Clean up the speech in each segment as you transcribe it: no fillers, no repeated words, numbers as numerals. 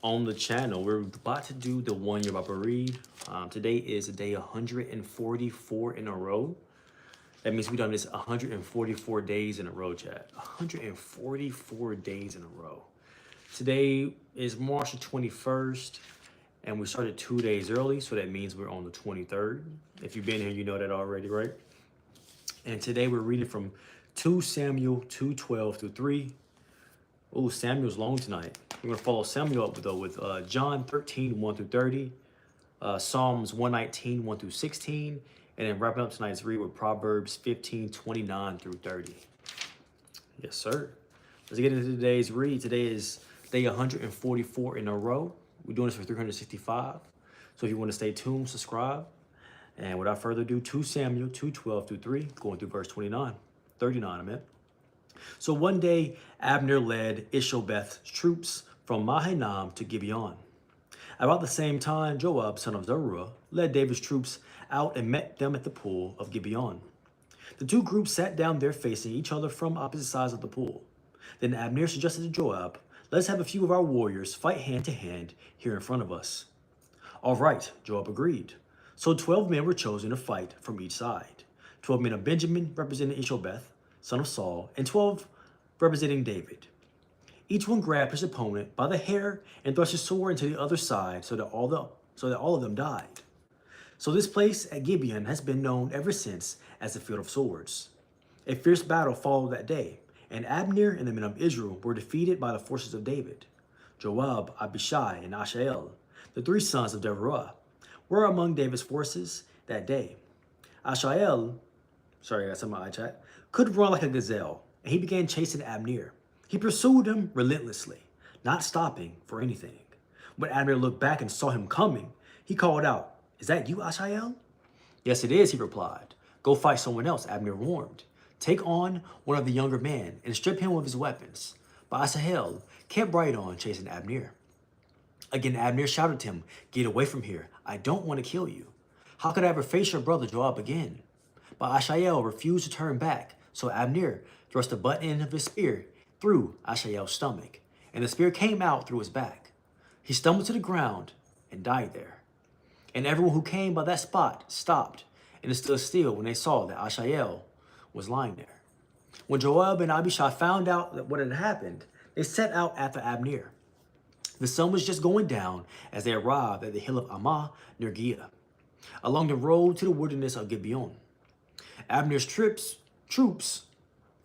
on the channel. We're about to do the one you're about to read. Today is day 144 in a row. That means we've done this 144 days in a row, chat. 144 days in a row. Today is March the 21st, and we started 2 days early, so that means we're on the 23rd. If you've been here, you know that already, right? And today we're reading from 2 Samuel 2:12 through 3. Oh, Samuel's long tonight. We're going to follow Samuel up, though, with John 13, 1 through 30, Psalms 119, 1 through 16, and then wrapping up tonight's read with Proverbs 15, 29 through 30. Yes, sir. Let's get into today's read. Today is day 144 in a row. We're doing this for 365. So if you want to stay tuned, subscribe. And without further ado, 2 Samuel 2:12 through 3, going through verse 39, I meant. So one day, Abner led Ishbosheth's troops from Mahanaim to Gibeon. About the same time, Joab, son of Zeruiah, led David's troops out and met them at the pool of Gibeon. The two groups sat down there facing each other from opposite sides of the pool. Then Abner suggested to Joab, "Let's have a few of our warriors fight hand to hand here in front of us." "All right," Joab agreed. So 12 men were chosen to fight from each side. 12 men of Benjamin representing Ishbosheth, son of Saul, and 12 representing David. Each one grabbed his opponent by the hair and thrust his sword into the other side so that all of them died. So this place at Gibeon has been known ever since as the Field of Swords. A fierce battle followed that day, and Abner and the men of Israel were defeated by the forces of David. Joab, Abishai, and Asahel, the three sons of Deruah, were among David's forces that day. Asahel, sorry, I got some of my eye chat, could run like a gazelle, and he began chasing Abner. He pursued him relentlessly, not stopping for anything. When Abner looked back and saw him coming, he called out, "Is that you, Asahel?" "Yes, it is," he replied. "Go fight someone else," Abner warned. "Take on one of the younger men and strip him of his weapons." But Asahel kept right on chasing Abner. Again, Abner shouted to him, "Get away from here. I don't want to kill you. How could I ever face your brother Joab again?" But Asahel refused to turn back, so Abner thrust the butt end of his spear through Asahel's stomach, and the spear came out through his back. He stumbled to the ground and died there. And everyone who came by that spot stopped and stood still when they saw that Asahel was lying there. When Joab and Abishai found out what had happened, they set out after Abner. The sun was just going down as they arrived at the hill of Ammah near Giah, along the road to the wilderness of Gibeon. Abner's troops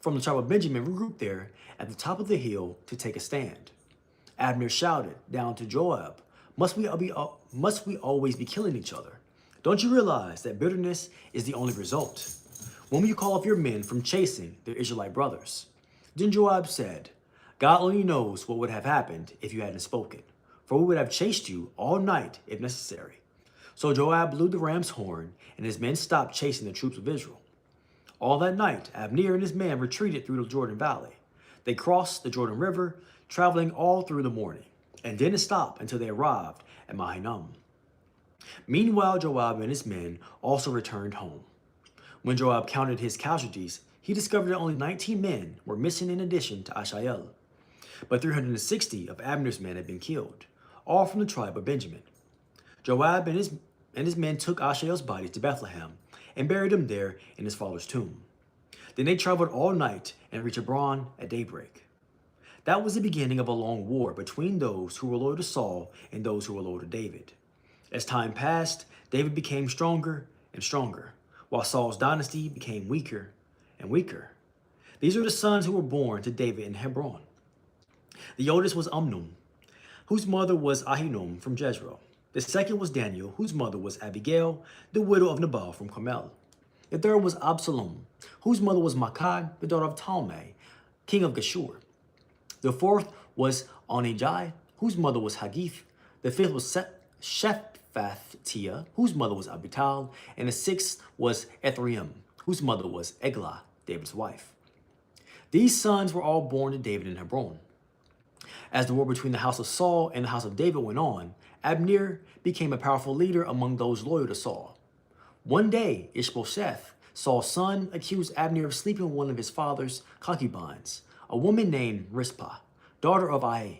from the tribe of Benjamin regrouped there at the top of the hill to take a stand. Abner shouted down to Joab, must we always be killing each other? Don't you realize that bitterness is the only result? When will you call off your men from chasing their Israelite brothers?" Then Joab said, "God only knows what would have happened if you hadn't spoken, for we would have chased you all night if necessary." So Joab blew the ram's horn, and his men stopped chasing the troops of Israel. All that night, Abner and his men retreated through the Jordan Valley. They crossed the Jordan River, traveling all through the morning, and didn't stop until they arrived at Mahanaim. Meanwhile, Joab and his men also returned home. When Joab counted his casualties, he discovered that only 19 men were missing in addition to Asahel. But 360 of Abner's men had been killed, all from the tribe of Benjamin. Joab and his men took Asahel's body to Bethlehem and buried him there in his father's tomb. Then they traveled all night and reached Hebron at daybreak. That was the beginning of a long war between those who were loyal to Saul and those who were loyal to David. As time passed, David became stronger and stronger, while Saul's dynasty became weaker and weaker. These are the sons who were born to David in Hebron. The oldest was Amnon, whose mother was Ahinoam from Jezreel. The second was Daniel, whose mother was Abigail, the widow of Nabal from Carmel. The third was Absalom, whose mother was Maachah, the daughter of Talmai, king of Geshur. The fourth was Onijah, whose mother was Haggith. The fifth was Shephatiah, whose mother was Abital. And the sixth was Ethraim, whose mother was Eglah, David's wife. These sons were all born to David in Hebron. As the war between the house of Saul and the house of David went on, Abner became a powerful leader among those loyal to Saul. One day, Ishbosheth, Saul's son, accused Abner of sleeping with one of his father's concubines, a woman named Rizpah, daughter of Aiah.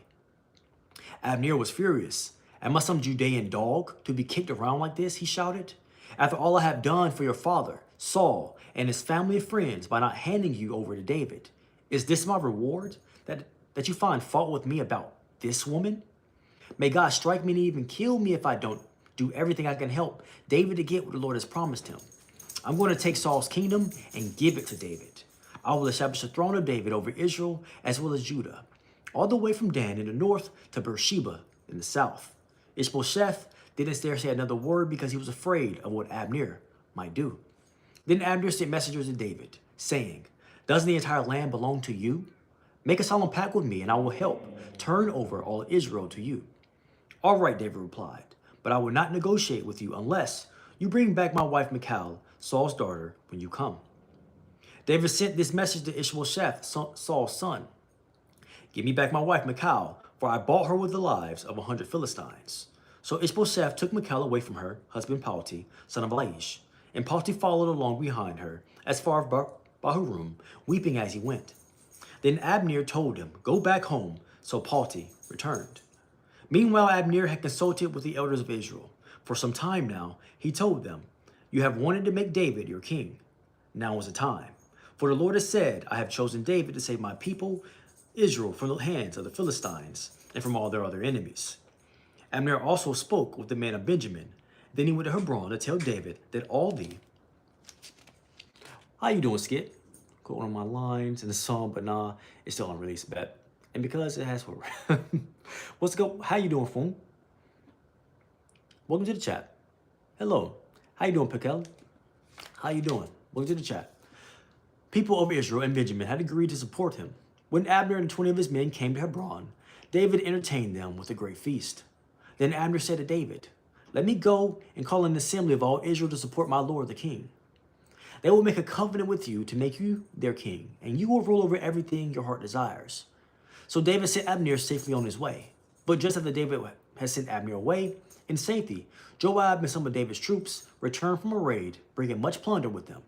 Abner was furious. Am I some Judean dog to be kicked around like this? He shouted. After all I have done for your father, Saul, and his family and friends by not handing you over to David, is this my reward? That you find fault with me about this woman? May God strike me and even kill me if I don't do everything I can help David to get what the Lord has promised him. I'm going to take Saul's kingdom and give it to David. I will establish the throne of David over Israel as well as Judah, all the way from Dan in the north to Beersheba in the south. Ishbosheth didn't dare say another word because he was afraid of what Abner might do. Then Abner sent messengers to David, saying, doesn't the entire land belong to you? Make a solemn pact with me, and I will help turn over all Israel to you. All right, David replied, but I will not negotiate with you unless you bring back my wife Michal, Saul's daughter, when you come. David sent this message to Ishbosheth, Saul's son. Give me back my wife Michal, for I bought her with the lives of 100 Philistines. So Ishbosheth took Michal away from her husband Palti, son of Laish, and Palti followed along behind her as far as Bahurim, weeping as he went. Then Abner told him, go back home, so Palti returned. Meanwhile, Abner had consulted with the elders of Israel. For some time now, he told them, you have wanted to make David your king. Now is the time. For the Lord has said, I have chosen David to save my people, Israel, from the hands of the Philistines and from all their other enemies. Abner also spoke with the men of Benjamin. Then he went to Hebron to tell David that all the... How you doing, Skip? Quote one of my lines in the song, but nah, it's still unreleased bet. And because it has... What's go? How you doing, Foon? Welcome to the chat. Hello. How you doing, Pikel? How you doing? Welcome to the chat. People of Israel and Benjamin had agreed to support him. When Abner and 20 of his men came to Hebron, David entertained them with a great feast. Then Abner said to David, let me go and call an assembly of all Israel to support my lord the king. They will make a covenant with you to make you their king, and you will rule over everything your heart desires. So David sent Abner safely on his way. But just after David had sent Abner away in safety, Joab and some of David's troops returned from a raid, bringing much plunder with them.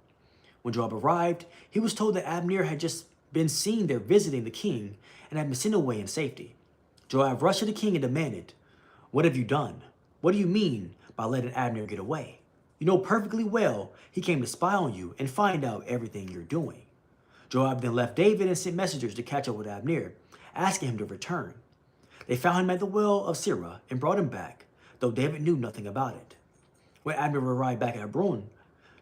When Joab arrived, he was told that Abner had just been seen there visiting the king and had been sent away in safety. Joab rushed to the king and demanded, what have you done? What do you mean by letting Abner get away? You know perfectly well he came to spy on you and find out everything you're doing. Joab then left David and sent messengers to catch up with Abner, asking him to return. They found him at the well of Sirah and brought him back, though David knew nothing about it. When Abner arrived back at Hebron,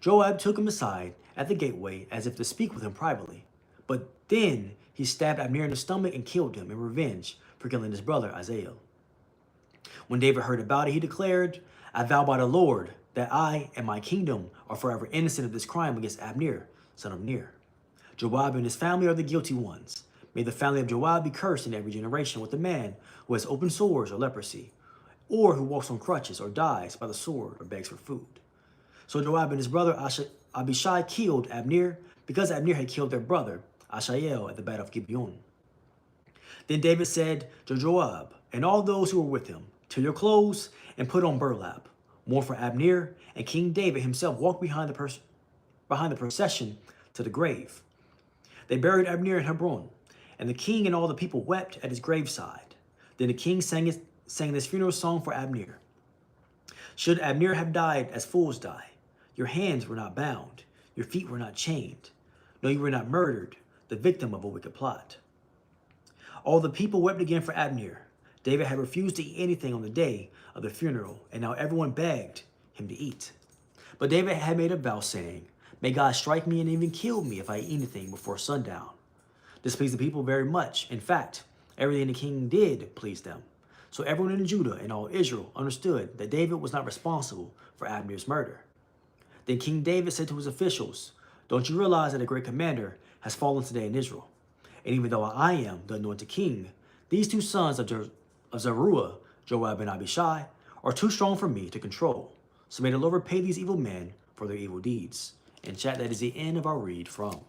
Joab took him aside at the gateway as if to speak with him privately. But then he stabbed Abner in the stomach and killed him in revenge for killing his brother Azael. When David heard about it, he declared, I vow by the Lord that I and my kingdom are forever innocent of this crime against Abner, son of Ner. Joab and his family are the guilty ones. May the family of Joab be cursed in every generation with the man who has open sores or leprosy, or who walks on crutches or dies by the sword or begs for food. So Joab and his brother Abishai killed Abner because Abner had killed their brother Asahel at the battle of Gibeon. Then David said to Joab and all those who were with him, tear your clothes and put on burlap. Mourn for Abner, and King David himself walked behind the procession to the grave. They buried Abner in Hebron, and the king and all the people wept at his graveside. Then the king sang this funeral song for Abner. Should Abner have died as fools die, your hands were not bound, your feet were not chained. No, you were not murdered, the victim of a wicked plot. All the people wept again for Abner. David had refused to eat anything on the day of the funeral, and now everyone begged him to eat. But David had made a vow saying, may God strike me and even kill me if I eat anything before sundown. This pleased the people very much. In fact, everything the king did pleased them. So everyone in Judah and all Israel understood that David was not responsible for Abner's murder. Then King David said to his officials, don't you realize that a great commander has fallen today in Israel? And even though I am the anointed king, these two sons of Zeruiah, Joab and Abishai, are too strong for me to control. So may the Lord repay these evil men for their evil deeds. And chat, that is the end of our read from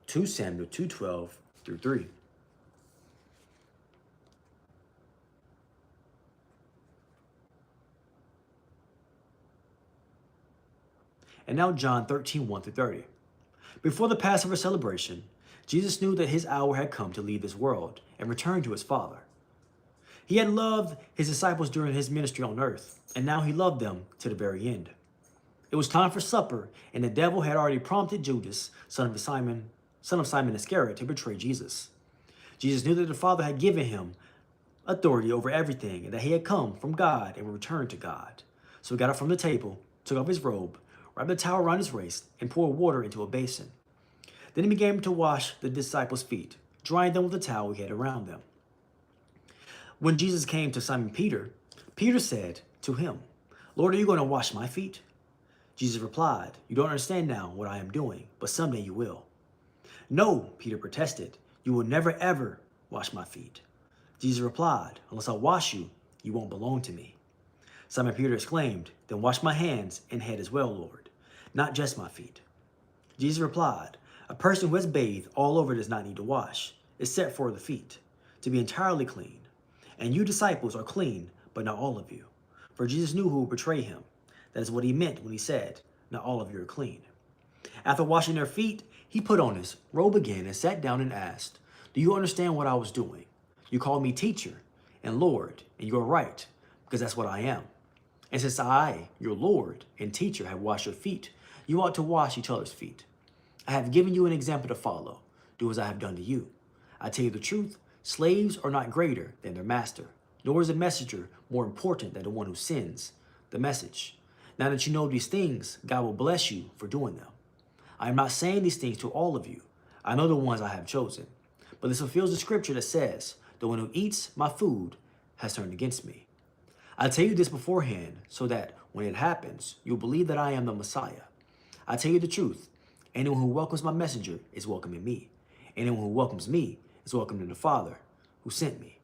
2 Samuel 2:12 through 3. And now John 13:1 through 30. Before the Passover celebration, Jesus knew that his hour had come to leave this world and return to his Father. He had loved his disciples during his ministry on earth, and now he loved them to the very end. It was time for supper, and the devil had already prompted Judas, son of Simon Iscariot, to betray Jesus. Jesus knew that the Father had given him authority over everything, and that he had come from God and would return to God. So he got up from the table, took off his robe, wrapped a towel around his waist, and poured water into a basin. Then he began to wash the disciples' feet, drying them with the towel he had around them. When Jesus came to Simon Peter, Peter said to him, "Lord, are you going to wash my feet?" Jesus replied, "You don't understand now what I am doing, but someday you will." "No," Peter protested, "you will never ever wash my feet." Jesus replied, "Unless I wash you, you won't belong to me." Simon Peter exclaimed, "Then wash my hands and head as well, Lord, not just my feet." Jesus replied, "A person who has bathed all over does not need to wash, except for the feet, to be entirely clean. And you disciples are clean, but not all of you." For Jesus knew who would betray him. That is what he meant when he said, "Not all of you are clean." After washing their feet, he put on his robe again and sat down and asked, "Do you understand what I was doing? You call me teacher and Lord, and you are right, because that's what I am. And since I, your Lord and teacher, have washed your feet, you ought to wash each other's feet. I have given you an example to follow. Do as I have done to you. I tell you the truth, slaves are not greater than their master, nor is a messenger more important than the one who sends the message. Now that you know these things, God will bless you for doing them. I am not saying these things to all of you. I know the ones I have chosen. But this fulfills the scripture that says, the one who eats my food has turned against me. I tell you this beforehand, so that when it happens, you'll believe that I am the Messiah. I tell you the truth. Anyone who welcomes my messenger is welcoming me. Anyone who welcomes me is welcoming the Father who sent me."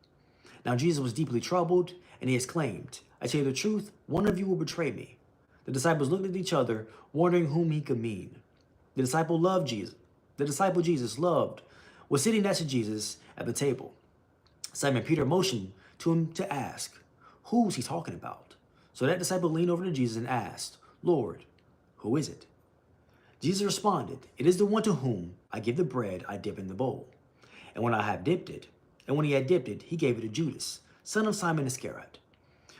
Now Jesus was deeply troubled, and he exclaimed, "I tell you the truth, one of you will betray me." The disciples looked at each other, wondering whom he could mean. The disciple Jesus loved was sitting next to Jesus at the table. Simon Peter motioned to him to ask, "Who's he talking about?" So that disciple leaned over to Jesus and asked, "Lord, who is it?" Jesus responded, "It is the one to whom I give the bread I dip in the bowl. And when he had dipped it, he gave it to Judas, son of Simon Iscariot.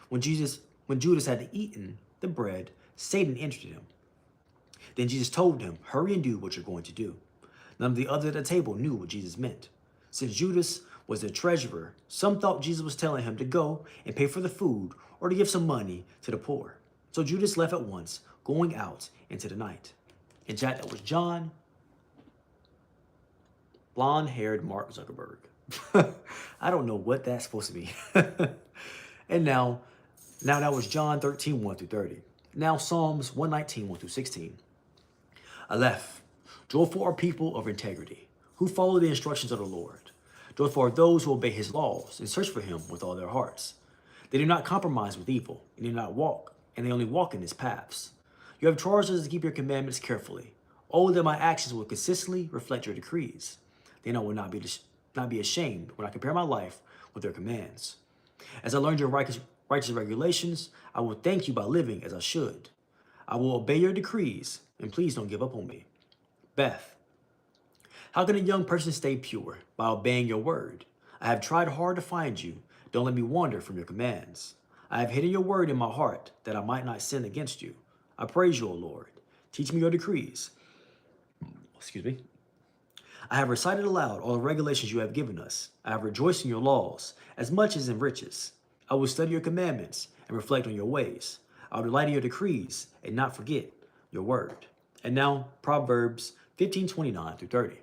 When Judas had eaten the bread, Satan entered him. Then Jesus told him, "Hurry and do what you're going to do." None of the others at the table knew what Jesus meant. Since Judas was the treasurer, some thought Jesus was telling him to go and pay for the food or to give some money to the poor. So Judas left at once, going out into the night. In chat, that was John, blonde-haired Mark Zuckerberg. I don't know what that's supposed to be. And now that was John 13, 1 through 30. Now Psalms 119, 1 through 16. Aleph, joyful are people of integrity, who follow the instructions of the Lord. Joyful are those who obey his laws and search for him with all their hearts. They do not compromise with evil, and they only walk in his paths. You have charged us to keep your commandments carefully. Oh, that my actions will consistently reflect your decrees. Then I will not be ashamed when I compare my life with your commands. As I learned your righteous regulations, I will thank you by living as I should. I will obey your decrees, and please don't give up on me. Beth, how can a young person stay pure? By obeying your word. I have tried hard to find you. Don't let me wander from your commands. I have hidden your word in my heart, that I might not sin against you. I praise you, O Lord. Teach me your decrees. Excuse me. I have recited aloud all the regulations you have given us. I have rejoiced in your laws, as much as in riches. I will study your commandments and reflect on your ways. I will delight in your decrees and not forget your word. And now, Proverbs 15:29 through 30.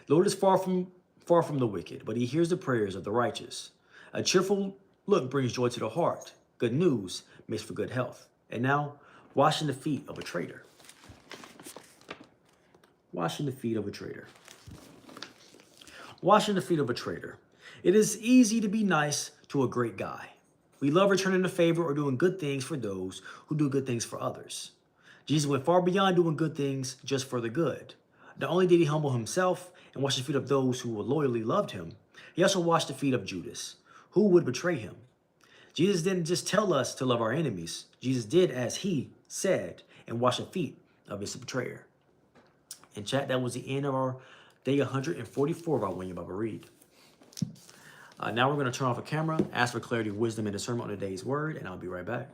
The Lord is far from the wicked, but he hears the prayers of the righteous. A cheerful look brings joy to the heart. Good news makes for good health. And now, washing the feet of a traitor. Washing the feet of a traitor. Washing the feet of a traitor. It is easy to be nice to a great guy. We love returning the favor or doing good things for those who do good things for others. Jesus went far beyond doing good things just for the good. Not only did he humble himself and wash the feet of those who loyally loved him, he also washed the feet of Judas, who would betray him. Jesus didn't just tell us to love our enemies. Jesus did as he said and washed the feet of his betrayer. In chat, that was the end of our day 144 of our When Your Bible Read. Now we're going to turn off the camera, ask for clarity, wisdom, and discernment on today's word, and I'll be right back.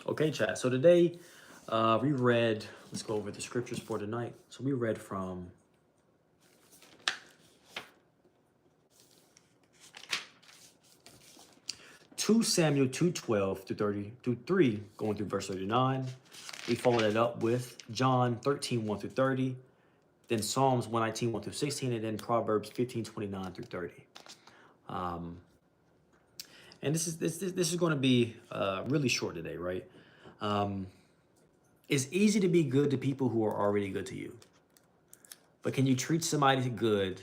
Okay, chat. So today we read, let's go over the scriptures for tonight. So we read from 2 Samuel 2:12 through 30 through 3, going through verse 39. We followed it up with John 13:1 through 30, then Psalms 119:1 through 16, and then Proverbs 15:29 through 30. And this is going to be really short today, right? It's easy to be good to people who are already good to you, but can you treat somebody good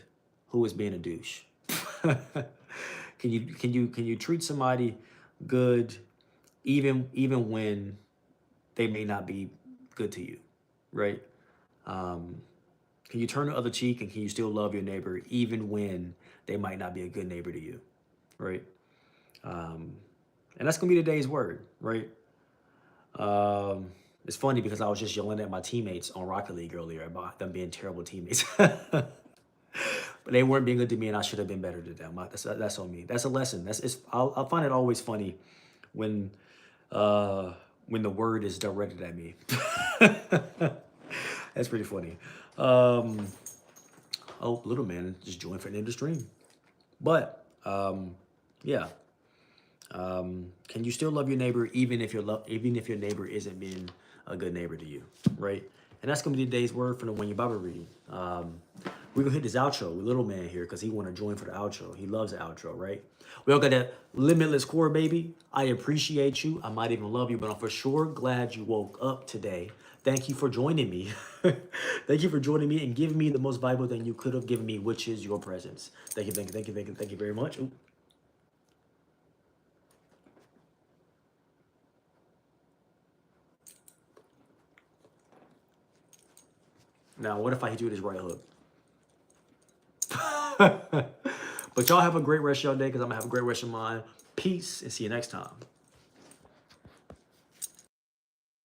who is being a douche? Can you treat somebody good even when they may not be good to you, right? Can you turn the other cheek, and can you still love your neighbor even when they might not be a good neighbor to you, right? And that's gonna be today's word, right? It's funny because I was just yelling at my teammates on Rocket League earlier about them being terrible teammates. But they weren't being good to me, and I should have been better to them. That's on me. That's a lesson. I'll find it always funny when the word is directed at me. That's pretty funny. Oh, little man just joined for name to stream. But yeah. Can you still love your neighbor even if your neighbor isn't being a good neighbor to you, right? And that's gonna be today's word for the When Your Bible reading. We're gonna hit this outro with little man here because he want to join for the outro. He loves the outro, right? We all got that limitless core, baby. I appreciate you. I might even love you, but I'm for sure glad you woke up today. Thank you for joining me. Thank you for joining me and giving me the most valuable thing you could have given me, which is your presence. Thank you very much. Ooh. Now, what if I hit you with this right hook? But y'all have a great rest of your day because I'm going to have a great rest of mine. Peace, and see you next time.